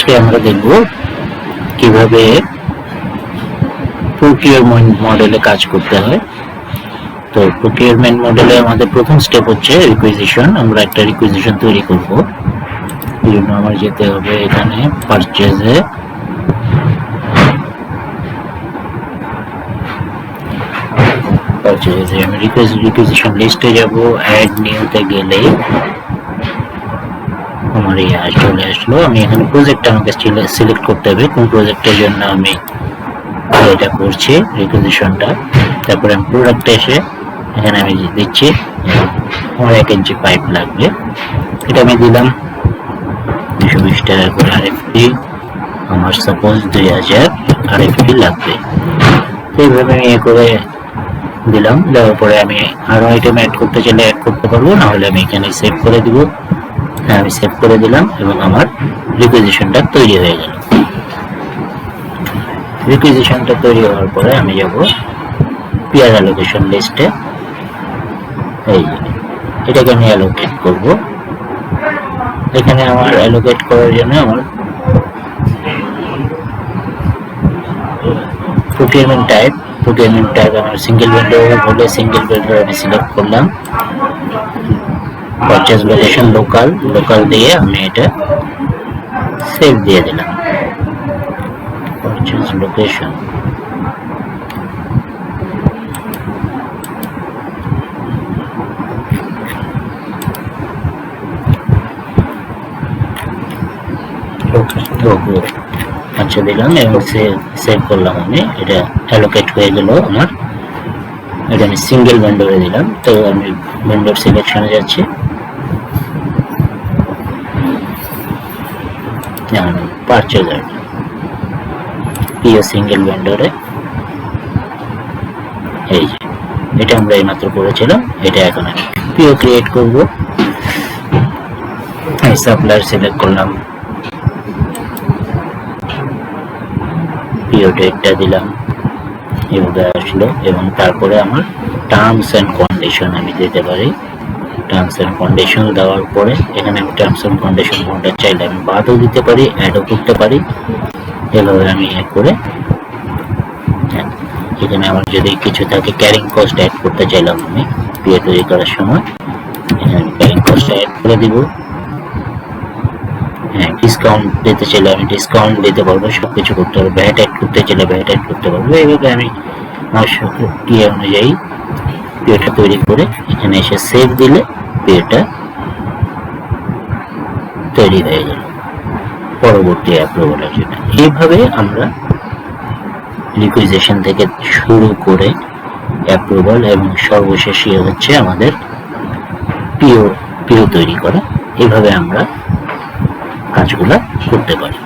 আজকে আমরা দেখব কিভাবে প্রকিউরমেন্ট মডেলে কাজ করতে হয়। তো প্রকিউরমেন্ট মডেলে আমাদের প্রথম স্টেপ হচ্ছে রিকুইজিশন। আমরা একটা রিকুইজিশন তৈরি করব। এই জন্য আমার যেতে হবে এখানে পারচেজে, আমি রিকুইজিশন লিস্টে যাব। অ্যাড নিউতে গেলে আমার এই চলে আসলো। আমি এখানে প্রজেক্ট আমাকে সিলেক্ট করতে হবে কোন প্রজেক্টের জন্য আমি এটা করছি রিকুইজিশনটা। তারপরে আমি প্রোডাক্টে এসে এখানে আমি দিচ্ছি আমার 1 ইঞ্চি পাইপ লাগবে, এটা আমি দিলাম 220 টাকা করে আরএফপি। আমার সাপোজ 2000 আরএফপি লাগবে। এইভাবে আমি করে দিলাম। দেওয়ার পরে আমি আরো আইটেম অ্যাড করতে চাইলে অ্যাড করতে পারবো, না হলে আমি এখানে সেভ করে দিব। আমি সেভ করে দিলাম এবং আমার রিকুইজিশনটা তৈরি হয়ে গেল। রিকুইজিশনটা তৈরি হওয়ার পরে আমি যাব পিয়ার অ্যালোকেশন লিস্টে। এই এটাকে আমি অ্যালোকেট করব। এখানে আমার অ্যালোকেট করার জন্য আমার প্রকিউরমেন্ট টাইপ আমার সিঙ্গেল উইন্ডো হলে সিঙ্গেল উইন্ডো আমি সিলেক্ট করলাম। পারচেজ লোকেশন লোকাল দিয়ে আমি এটা সেভ দিয়ে দিলাম। পারচেজ লোকেশন আচ্ছা দিলাম এবং সেভ করলাম। আমি এটা অ্যালোকেট হয়ে গেল আমার। এটা আমি সিঙ্গেল উইন্ডোরে দিলাম। তো আমি উইন্ডোর সিলেকশনে যাচ্ছি। পারচেজার পিও সিঙ্গেল উইন্ডোরে, এই যে এটা আমরা এইমাত্র করেছিলাম। এটা এখন আমি পিও ক্রিয়েট করব। সাপ্লায়ার সিলেক্ট করলাম, পিও ডেটটা দিলাম, এভাবে আসলো। এবং তারপরে আমার টার্মস এন্ড কন্ডিশন আমি দিতে পারি। টার্মস এন্ড কন্ডিশন দেওয়ার পরে এখানে আমি টার্মস এন্ড কন্ডিশন কোনটা চাইলে আমি বাদও দিতে পারি, অ্যাডও করতে পারি। এভাবে আমি অ্যাড করে এখানে আমার যদি কিছু থাকে ক্যারিং কস্ট অ্যাড করতে চাইলাম আমি পিও তৈরি করার সময়, এখানে ক্যারিং কস্ট অ্যাড করে দিব। হ্যাঁ, ডিসকাউন্ট দিতে চাইলে আমি ডিসকাউন্ট দিতে পারবো। সবকিছু করতে পারবো। ভ্যাট অ্যাড করতে চাইলে ভ্যাট অ্যাড করতে পারবো। এইভাবে আমি আমার ইয়ে অনুযায়ী পিওটা তৈরি করে এখানে এসে সেভ দিলে পিওটা তৈরি হয়ে গেল পরবর্তী অ্যাপ্রুভালের জন্য। এইভাবে আমরা রিকুইজিশন থেকে শুরু করে অ্যাপ্রুভাল এবং সর্বশেষ হচ্ছে আমাদের পিও তৈরি করা। এইভাবে আমরা কাজগুলো করতে পারি।